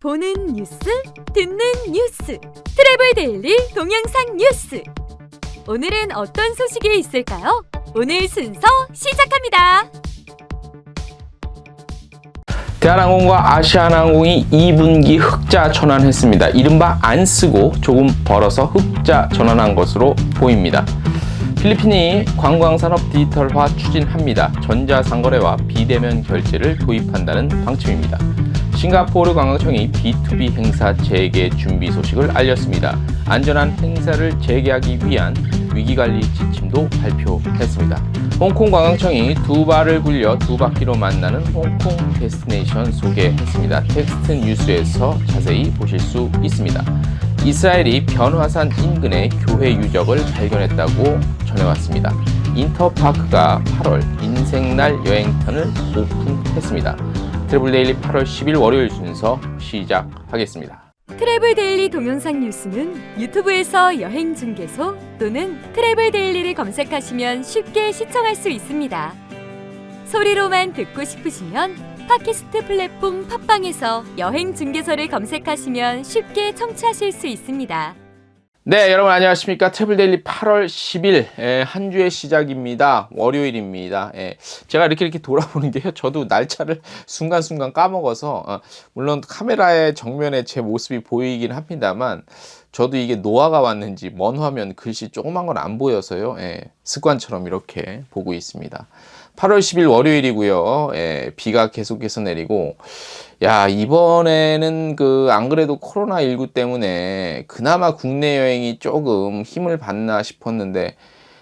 보는 뉴스, 듣는 뉴스, 트래블 데일리 동영상 뉴스. 오늘은 어떤 소식이 있을까요? 오늘 순서 시작합니다. 대한항공과 아시아나항공이 2분기 흑자 전환했습니다. 이른바 안 쓰고 조금 벌어서 흑자 전환한 것으로 보입니다. 필리핀이 관광산업 디지털화 추진합니다. 전자상거래와 비대면 결제를 도입한다는 방침입니다. 싱가포르 관광청이 B2B 행사 재개 준비 소식을 알렸습니다. 안전한 행사를 재개하기 위한 위기관리 지침도 발표했습니다. 홍콩 관광청이 두 발을 굴려 두 바퀴로 만나는 홍콩 데스티네이션 소개했습니다. 텍스트 뉴스에서 자세히 보실 수 있습니다. 이스라엘이 변화산 인근의 교회 유적을 발견했다고 전해왔습니다. 인터파크가 8월 인생날 여행편을 오픈했습니다. 트래블 데일리 8월 10일 월요일 순서 시작하겠습니다. 트래블 데일리 동영상 뉴스는 유튜브에서 여행 중개소 또는 트래블 데일리를 검색하시면 쉽게 시청할 수 있습니다. 소리로만 듣고 싶으시면 팟캐스트 플랫폼 팟빵에서 여행 중개소를 검색하시면 쉽게 청취하실 수 있습니다. 네, 여러분 안녕하십니까. 트래블 데일리 8월 10일 한 주의 시작입니다. 월요일입니다. 제가 이렇게 돌아보는 게요. 저도 날짜를 순간순간 까먹어서 물론 카메라의 정면에 제 모습이 보이긴 합니다만 저도 이게 노화가 왔는지 먼 화면 글씨 조그만 건 안 보여서요. 습관처럼 이렇게 보고 있습니다. 8월 10일 월요일이고요. 비가 계속해서 내리고 이번에는 안 그래도 코로나19 때문에 그나마 국내 여행이 조금 힘을 받나 싶었는데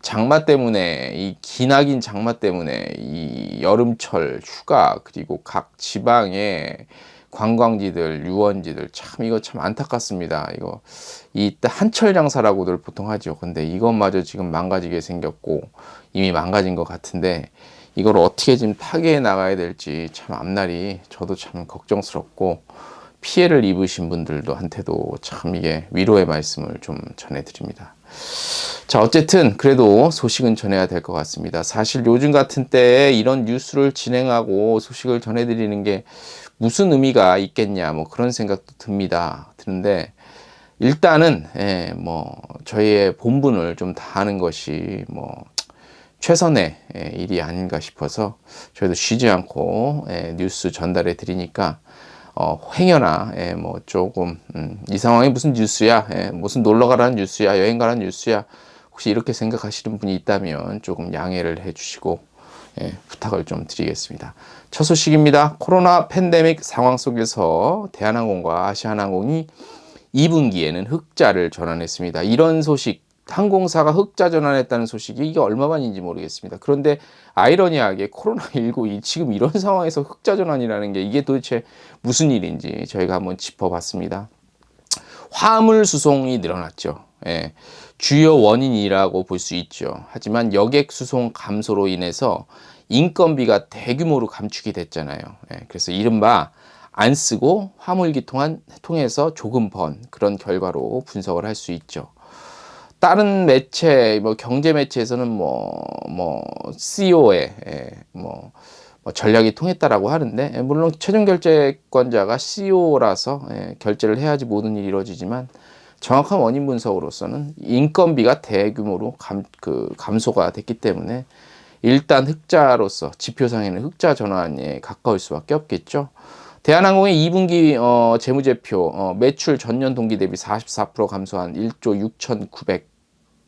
장마 때문에 이 기나긴 장마 때문에 이 여름철 휴가 그리고 각 지방의 관광지들, 유원지들 이거 참 안타깝습니다. 이때 한철 장사라고들 보통 하죠. 근데 이것마저 지금 망가지게 생겼고 이미 망가진 것 같은데 이걸 어떻게 지금 타개해 나가야 될지 참 앞날이 저도 참 걱정스럽고 피해를 입으신 분들도 한테도 참 이게 위로의 말씀을 좀 전해드립니다. 자, 어쨌든 그래도 소식은 전해야 될 것 같습니다. 사실 요즘 같은 때에 이런 뉴스를 진행하고 소식을 전해드리는 게 무슨 의미가 있겠냐 그런 생각도 드는데 일단은 저희의 본분을 좀 다하는 것이 최선의 일이 아닌가 싶어서 저희도 쉬지 않고 뉴스 전달해 드리니까 행여나 조금 이 상황이 무슨 뉴스야, 무슨 놀러 가라는 뉴스야, 여행 가라는 뉴스야, 혹시 이렇게 생각하시는 분이 있다면 조금 양해를 해 주시고 부탁을 좀 드리겠습니다. 첫 소식입니다. 코로나 팬데믹 상황 속에서 대한항공과 아시아나항공이 2분기에는 흑자를 전환했습니다. 이런 소식, 항공사가 흑자 전환했다는 소식이 이게 얼마만인지 모르겠습니다. 그런데 아이러니하게 코로나19 지금 이런 상황에서 흑자 전환이라는 게 이게 도대체 무슨 일인지 저희가 한번 짚어봤습니다. 화물 수송이 늘어났죠. 주요 원인이라고 볼 수 있죠. 하지만 여객 수송 감소로 인해서 인건비가 대규모로 감축이 됐잖아요. 그래서 이른바 안 쓰고 화물기 통해서 조금 번 그런 결과로 분석을 할 수 있죠. 다른 매체, 경제 매체에서는 CEO의 전략이 통했다라고 하는데, 물론 최종 결제권자가 CEO라서 결제를 해야지 모든 일이 이루어지지만 정확한 원인 분석으로서는 인건비가 대규모로 감소가 됐기 때문에 일단 흑자로서 지표상에는 흑자 전환에 가까울 수밖에 없겠죠. 대한항공의 2분기 재무제표 매출 전년 동기 대비 44% 감소한 1조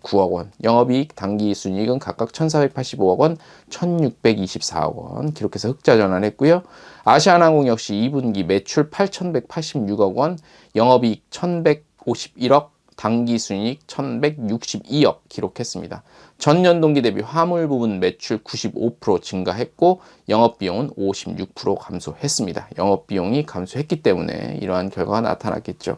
6,909억 원, 영업이익, 당기순이익은 각각 1,485억 원, 1,624억 원 기록해서 흑자 전환했고요. 아시아나항공 역시 2분기 매출 8,186억 원, 영업이익 1,151억, 당기순이익 1,162억 기록했습니다. 전년 동기 대비 화물 부분 매출 95% 증가했고 영업비용은 56% 감소했습니다. 영업비용이 감소했기 때문에 이러한 결과가 나타났겠죠.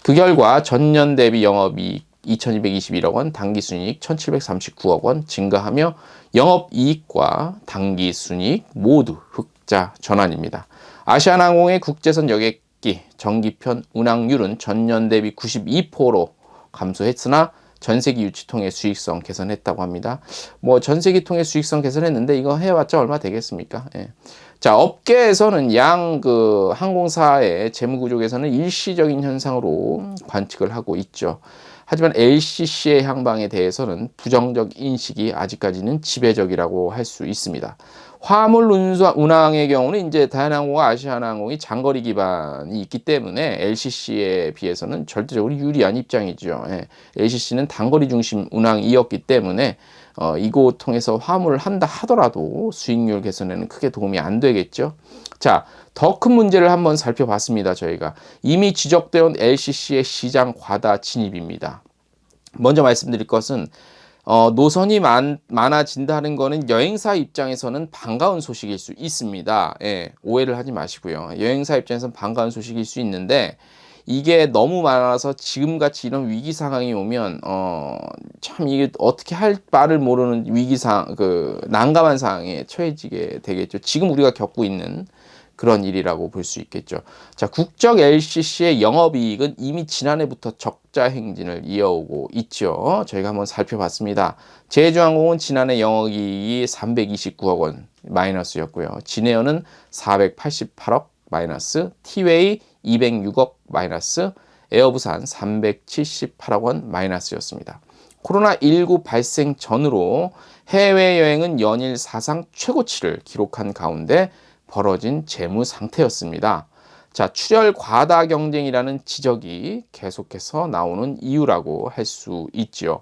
그 결과 전년 대비 영업이익 2,221억 원, 당기순이익 1,739억 원 증가하며 영업이익과 당기순이익 모두 흑자 전환입니다. 아시아나항공의 국제선 여객기 정기편 운항률은 전년 대비 92%로 감소했으나 전세기 유치통의 수익성 개선했다고 합니다. 뭐 전세기통의 수익성 개선했는데 이거 해봤자 얼마 되겠습니까? 예. 자, 업계에서는 항공사의 재무구조 개선은 일시적인 현상으로 관측을 하고 있죠. 하지만 LCC의 향방에 대해서는 부정적 인식이 아직까지는 지배적이라고 할 수 있습니다. 화물 운항의 경우는 이제 대한항공과 아시아나항공이 장거리 기반이 있기 때문에 LCC에 비해서는 절대적으로 유리한 입장이죠. 예. LCC는 단거리 중심 운항이었기 때문에 이곳 통해서 화물을 한다 하더라도 수익률 개선에는 크게 도움이 안 되겠죠. 자, 더 큰 문제를 한번 살펴봤습니다. 저희가 이미 지적되어 온 LCC의 시장 과다 진입입니다. 먼저 말씀드릴 것은 노선이 많아진다는 거는 여행사 입장에서는 반가운 소식일 수 있습니다. 예, 오해를 하지 마시고요. 여행사 입장에서는 반가운 소식일 수 있는데 이게 너무 많아서 지금같이 이런 위기 상황이 오면 참 이게 어떻게 할 바를 모르는 난감한 상황에 처해지게 되겠죠. 지금 우리가 겪고 있는 그런 일이라고 볼 수 있겠죠. 자, 국적 LCC의 영업이익은 이미 지난해부터 적자 행진을 이어오고 있죠. 저희가 한번 살펴봤습니다. 제주항공은 지난해 영업이익이 329억 원 마이너스였고요. 진에어는 488억 마이너스, 티웨이 206억 마이너스, 에어부산 378억 원 마이너스였습니다. 코로나19 발생 전으로 해외여행은 연일 사상 최고치를 기록한 가운데 벌어진 재무 상태였습니다. 자, 출혈 과다 경쟁이라는 지적이 계속해서 나오는 이유라고 할 수 있죠.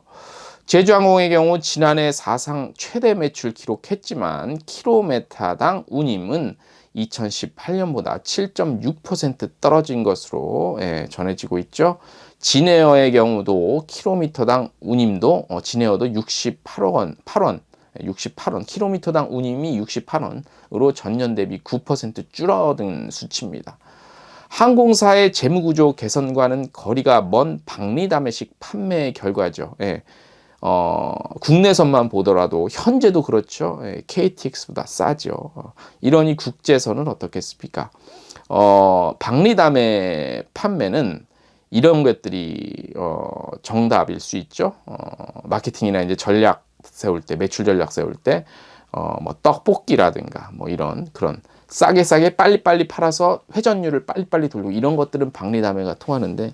제주항공의 경우 지난해 사상 최대 매출 기록했지만 킬로미터당 운임은 2018년보다 7.6% 떨어진 것으로 전해지고 있죠. 진에어의 경우도 킬로미터당 운임도 진에어도 68원, 킬로미터당 운임이 68원으로 전년 대비 9% 줄어든 수치입니다. 항공사의 재무구조 개선과는 거리가 먼 박리담회식 판매의 결과죠. 국내선만 보더라도 현재도 그렇죠. KTX보다 싸죠. 이러니 국제선은 어떻겠습니까? 박리담회 판매는 이런 것들이 정답일 수 있죠. 마케팅이나 이제 전략 세울 때, 매출 전략 세울 때, 뭐 떡볶이라든가 뭐 이런 그런 싸게 빨리빨리 팔아서 회전율을 빨리빨리 돌리고 이런 것들은 박리담회가 통하는데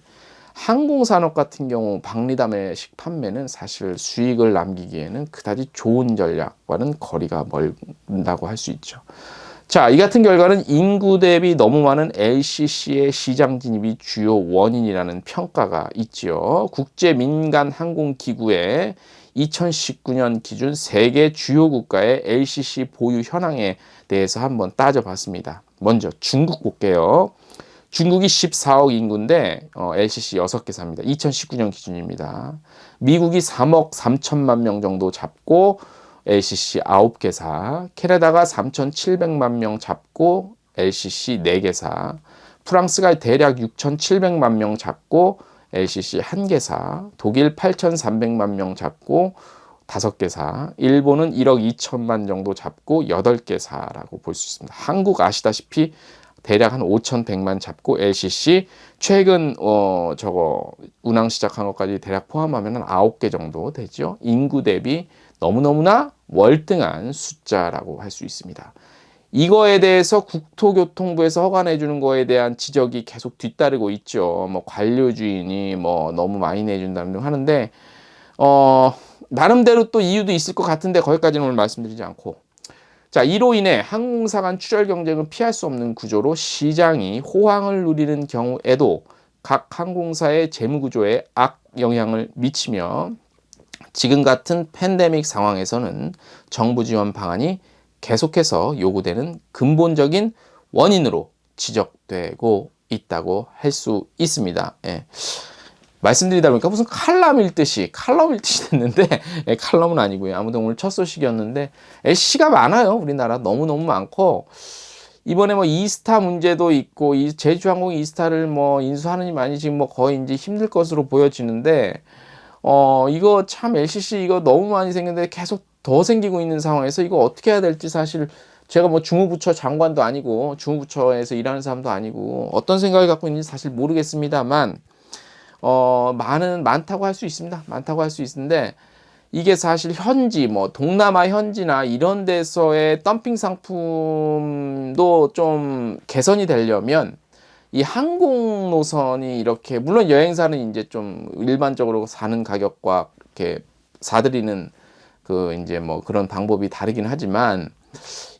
항공산업 같은 경우 박리담회식 판매는 사실 수익을 남기기에는 그다지 좋은 전략과는 거리가 멀다고 할 수 있죠. 자, 이 같은 결과는 인구 대비 너무 많은 LCC의 시장 진입이 주요 원인이라는 평가가 있지요. 국제민간항공기구의 2019년 기준 세계 주요 국가의 LCC 보유 현황에 대해서 한번 따져봤습니다. 먼저 중국 볼게요. 중국이 14억 인구인데 LCC 6개사입니다. 2019년 기준입니다. 미국이 3억 3천만 명 정도 잡고 LCC 9개사, 캐나다가 3,700만 명 잡고 LCC 4개사, 프랑스가 대략 6,700만 명 잡고 LCC 1개사, 독일 8,300만 명 잡고 5개사, 일본은 1억 2천만 정도 잡고 8개사라고 볼 수 있습니다. 한국 아시다시피 대략 한 5,100만 잡고 LCC 최근 운항 시작한 것까지 대략 포함하면 한 9개 정도 되죠. 인구 대비 너무너무나 월등한 숫자라고 할 수 있습니다. 이거에 대해서 국토교통부에서 허가내 주는 거에 대한 지적이 계속 뒤따르고 있죠. 뭐 관료주의니 뭐 너무 많이 내준다는 등 하는데 나름대로 또 이유도 있을 것 같은데 거기까지는 오늘 말씀드리지 않고, 자, 이로 인해 항공사 간 출혈 경쟁은 피할 수 없는 구조로 시장이 호황을 누리는 경우에도 각 항공사의 재무 구조에 악 영향을 미치며 지금 같은 팬데믹 상황에서는 정부 지원 방안이 계속해서 요구되는 근본적인 원인으로 지적되고 있다고 할 수 있습니다. 말씀드리다 보니까 무슨 칼럼 읽듯이 됐는데 칼럼은 아니고요. 아무튼 오늘 첫 소식이었는데 LCC가 많아요. 우리나라 너무너무 많고 이번에 뭐 이스타 문제도 있고 제주항공 이스타를 뭐 인수하느니 많이 지금 뭐 거의 이제 힘들 것으로 보여지는데 이거 참 LCC 이거 너무 많이 생겼는데 계속 더 생기고 있는 상황에서 이거 어떻게 해야 될지 사실 제가 뭐 주무부처 장관도 아니고 주무부처에서 일하는 사람도 아니고 어떤 생각을 갖고 있는지 사실 모르겠습니다만 많다고 할 수 있습니다. 많다고 할 수 있는데 이게 사실 현지 뭐 동남아 현지나 이런 데서의 덤핑 상품도 좀 개선이 되려면 이 항공 노선이 이렇게 물론 여행사는 이제 좀 일반적으로 사는 가격과 이렇게 사들이는 그 이제 뭐 그런 방법이 다르긴 하지만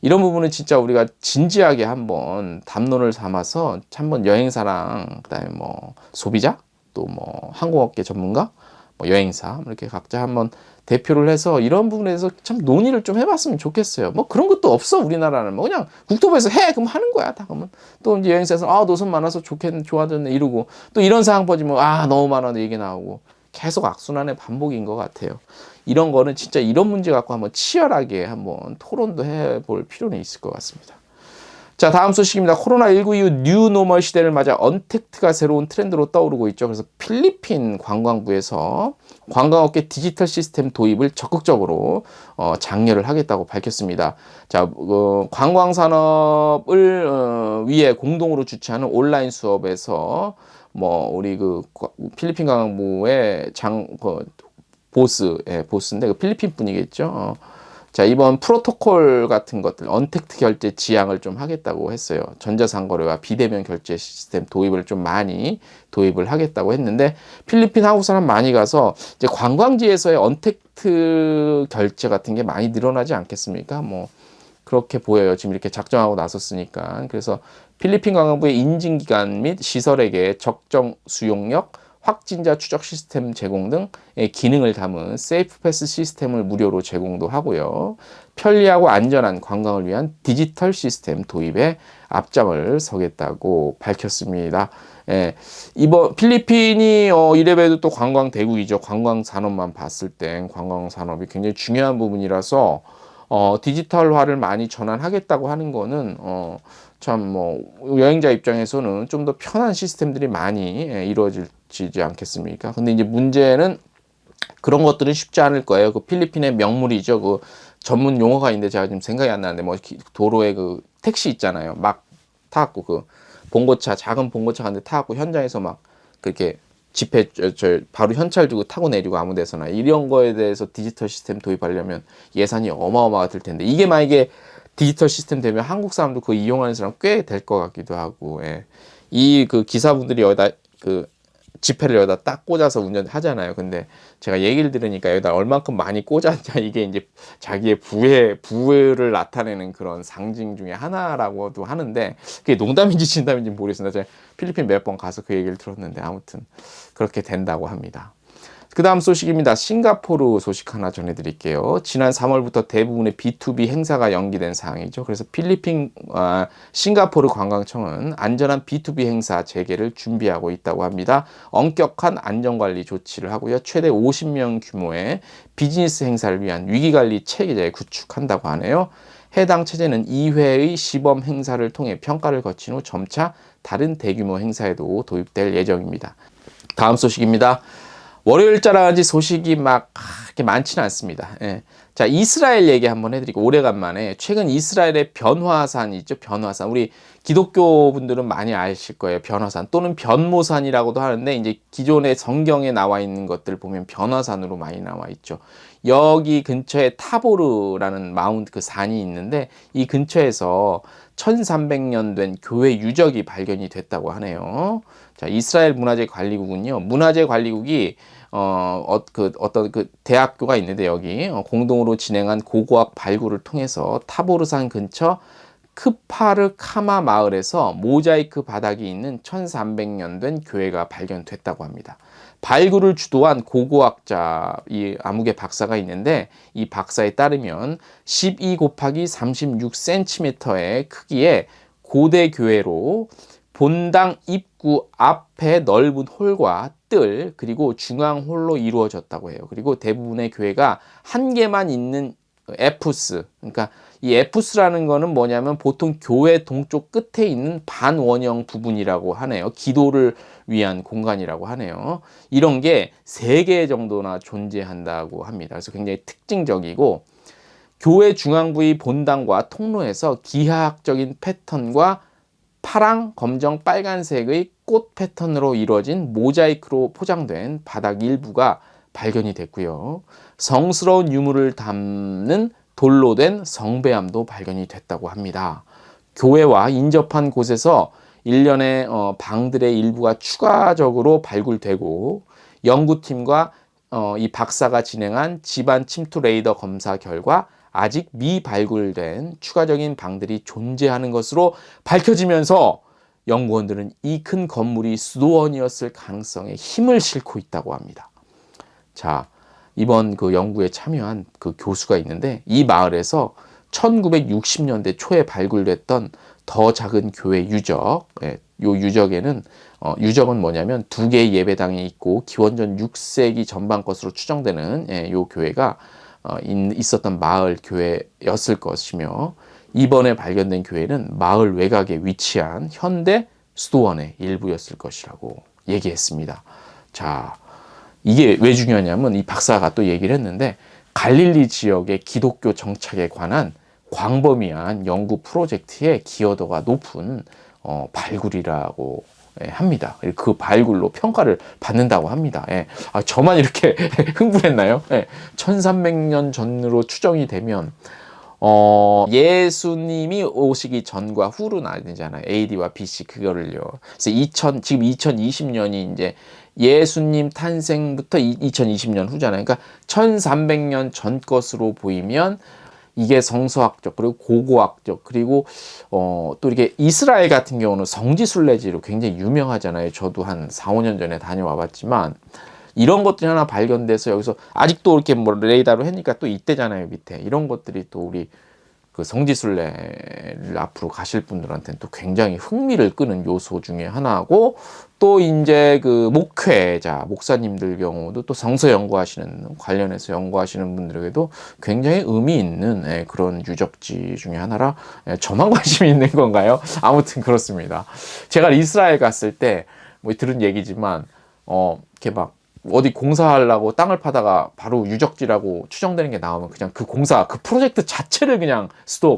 이런 부분은 진짜 우리가 진지하게 한번 담론을 삼아서 한번 여행사랑 그다음에 뭐 소비자 또 뭐 항공업계 전문가 뭐 여행사 이렇게 각자 한번 대표를 해서 이런 부분에서 참 논의를 좀 해봤으면 좋겠어요. 뭐 그런 것도 없어 우리나라는 뭐 그냥 국토부에서 해 그럼 하는 거야 다 그러면 또 이제 여행사에서 노선 많아서 좋아졌네 이러고 또 이런 상황 빠지면 너무 많아 얘기 나오고 계속 악순환의 반복인 것 같아요. 이런 거는 진짜 이런 문제 갖고 한번 치열하게 한번 토론도 해볼 필요는 있을 것 같습니다. 자, 다음 소식입니다. 코로나19 이후 뉴노멀 시대를 맞아 언택트가 새로운 트렌드로 떠오르고 있죠. 그래서 필리핀 관광부에서 관광업계 디지털 시스템 도입을 적극적으로 장려를 하겠다고 밝혔습니다. 자, 관광산업을 위해 공동으로 주최하는 온라인 수업에서 뭐 우리 그 필리핀 관광부의 보스인데 그 필리핀 분이겠죠. 자, 이번 프로토콜 같은 것들, 언택트 결제 지향을 좀 하겠다고 했어요. 전자상거래와 비대면 결제 시스템 도입을 좀 많이 도입을 하겠다고 했는데, 필리핀 한국 사람 많이 가서 이제 관광지에서의 언택트 결제 같은 게 많이 늘어나지 않겠습니까? 뭐, 그렇게 보여요. 지금 이렇게 작정하고 나섰으니까. 그래서 필리핀 관광부의 인증기관 및 시설에게 적정 수용력, 확진자 추적 시스템 제공 등의 기능을 담은 세이프 패스 시스템을 무료로 제공도 하고요. 편리하고 안전한 관광을 위한 디지털 시스템 도입에 앞장을 서겠다고 밝혔습니다. 이번 필리핀이 이래봬도 또 관광 대국이죠. 관광 산업만 봤을 땐 관광 산업이 굉장히 중요한 부분이라서 디지털화를 많이 전환하겠다고 하는 거는 참 뭐 여행자 입장에서는 좀 더 편한 시스템들이 많이 이루어지지 않겠습니까? 근데 이제 문제는 그런 것들은 쉽지 않을 거예요. 그 필리핀의 명물이죠. 그 전문 용어가 있는데 제가 지금 생각이 안 나는데 뭐 도로에 그 택시 있잖아요. 막 타갖고 그 작은 봉고차 같은 데 타갖고 현장에서 막 그렇게 집회 바로 현찰 주고 타고 내리고 아무 데서나 이런 거에 대해서 디지털 시스템 도입하려면 예산이 어마어마가 들 텐데 이게 만약에 디지털 시스템 되면 한국 사람도 그 이용하는 사람 꽤 될 것 같기도 하고 이 그 기사분들이 여기다 그 지폐를 여기다 딱 꽂아서 운전하잖아요. 근데 제가 얘기를 들으니까 여기다 얼만큼 많이 꽂았냐 이게 이제 자기의 부를 나타내는 그런 상징 중에 하나라고도 하는데 그게 농담인지 진담인지 모르겠습니다. 제가 필리핀 몇 번 가서 그 얘기를 들었는데 아무튼 그렇게 된다고 합니다. 그 다음 소식입니다. 싱가포르 소식 하나 전해드릴게요. 지난 3월부터 대부분의 B2B 행사가 연기된 사항이죠. 그래서 싱가포르 관광청은 안전한 B2B 행사 재개를 준비하고 있다고 합니다. 엄격한 안전관리 조치를 하고요. 최대 50명 규모의 비즈니스 행사를 위한 위기관리 체계 구축한다고 하네요. 해당 체제는 2회의 시범 행사를 통해 평가를 거친 후 점차 다른 대규모 행사에도 도입될 예정입니다. 다음 소식입니다. 월요일자라든지 소식이 막 그렇게 많지는 않습니다. 자, 이스라엘 얘기 한번 해드리고 오래간만에 최근 이스라엘의 변화산이 있죠. 변화산. 우리 기독교 분들은 많이 아실 거예요. 변화산 또는 변모산이라고도 하는데 이제 기존의 성경에 나와 있는 것들 보면 변화산으로 많이 나와 있죠. 여기 근처에 타보르라는 마운트 그 산이 있는데 이 근처에서 1300년 된 교회 유적이 발견이 됐다고 하네요. 자, 이스라엘 문화재 관리국은요. 문화재 관리국이 어떤 그 대학교가 있는데 여기 공동으로 진행한 고고학 발굴을 통해서 타보르산 근처 크파르 카마 마을에서 모자이크 바닥이 있는 1300년 된 교회가 발견됐다고 합니다. 발굴을 주도한 고고학자 이 암흑의 박사가 있는데 이 박사에 따르면 12 곱하기 36cm의 크기의 고대 교회로 본당 입구 앞에 넓은 홀과 뜰 그리고 중앙 홀로 이루어졌다고 해요. 그리고 대부분의 교회가 한 개만 있는 에푸스, 그러니까 이 에푸스라는 거는 뭐냐면 보통 교회 동쪽 끝에 있는 반원형 부분이라고 하네요. 기도를 위한 공간이라고 하네요. 이런 게 3개 정도나 존재한다고 합니다. 그래서 굉장히 특징적이고 교회 중앙부의 본당과 통로에서 기하학적인 패턴과 파랑, 검정, 빨간색의 꽃 패턴으로 이루어진 모자이크로 포장된 바닥 일부가 발견이 됐고요. 성스러운 유물을 담는 돌로 된 성배암도 발견이 됐다고 합니다. 교회와 인접한 곳에서 일련의 방들의 일부가 추가적으로 발굴되고 연구팀과 이 박사가 진행한 집안 침투 레이더 검사 결과 아직 미발굴된 추가적인 방들이 존재하는 것으로 밝혀지면서 연구원들은 이 큰 건물이 수도원이었을 가능성에 힘을 싣고 있다고 합니다. 자, 이번 그 연구에 참여한 그 교수가 있는데 이 마을에서 1960년대 초에 발굴됐던 더 작은 교회 유적, 요 유적에는 유적은 뭐냐면 두 개의 예배당이 있고 기원전 6세기 전반 것으로 추정되는 요 교회가 있었던 마을 교회였을 것이며 이번에 발견된 교회는 마을 외곽에 위치한 현대 수도원의 일부였을 것이라고 얘기했습니다. 자, 이게 왜 중요하냐면 이 박사가 또 얘기를 했는데 갈릴리 지역의 기독교 정착에 관한 광범위한 연구 프로젝트의 기여도가 높은 발굴이라고 합니다. 그 발굴로 평가를 받는다고 합니다. 저만 이렇게 흥분했나요? 1300년 전으로 추정이 되면 예수님이 오시기 전과 후로 나뉘잖아요. AD와 BC 그거를요. 그래서 지금 2020년이 이제 예수님 탄생부터 2020년 후잖아요. 그러니까 1300년 전 것으로 보이면 이게 성서학적 그리고 고고학적 그리고 또 이렇게 이스라엘 같은 경우는 성지순례지로 굉장히 유명하잖아요. 저도 한 4, 5년 전에 다녀와 봤지만 이런 것들이 하나 발견돼서 여기서 아직도 이렇게 뭐 레이더로 하니까 또 이때잖아요. 밑에 이런 것들이 또 우리 그 성지순례를 앞으로 가실 분들한테는 또 굉장히 흥미를 끄는 요소 중에 하나고 또 이제 그 목회자 목사님들 경우도 또 성서 연구하시는 관련해서 연구하시는 분들에게도 굉장히 의미 있는 그런 유적지 중에 하나라 저만 관심이 있는 건가요? 아무튼 그렇습니다. 제가 이스라엘 갔을 때 뭐 들은 얘기지만 이렇게 막 어디 공사하려고 땅을 파다가 바로 유적지라고 추정되는 게 나오면 그냥 그 공사, 그 프로젝트 자체를 그냥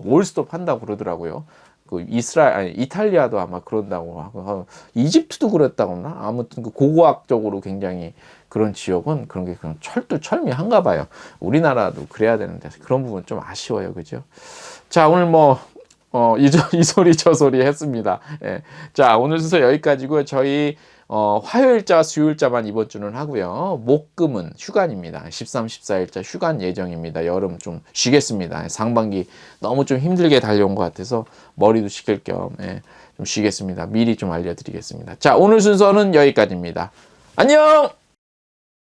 올 스톱 한다고 그러더라고요. 그 이탈리아도 아마 그런다고 하고, 이집트도 그랬다고 하나? 아무튼 그 고고학적으로 굉장히 그런 지역은 그런 게 그냥 철두철미한가 봐요. 우리나라도 그래야 되는데 그런 부분 좀 아쉬워요. 그죠? 자, 오늘 뭐, 이 소리 저 소리 했습니다. 자, 오늘 순서 여기까지고요. 저희 화요일자, 수요일자만 이번 주는 하고요. 목금은 휴관입니다. 13, 14일자 휴관 예정입니다. 여름 좀 쉬겠습니다. 상반기 너무 좀 힘들게 달려온 것 같아서 머리도 식힐 겸 좀 쉬겠습니다. 미리 좀 알려드리겠습니다. 자, 오늘 순서는 여기까지입니다. 안녕!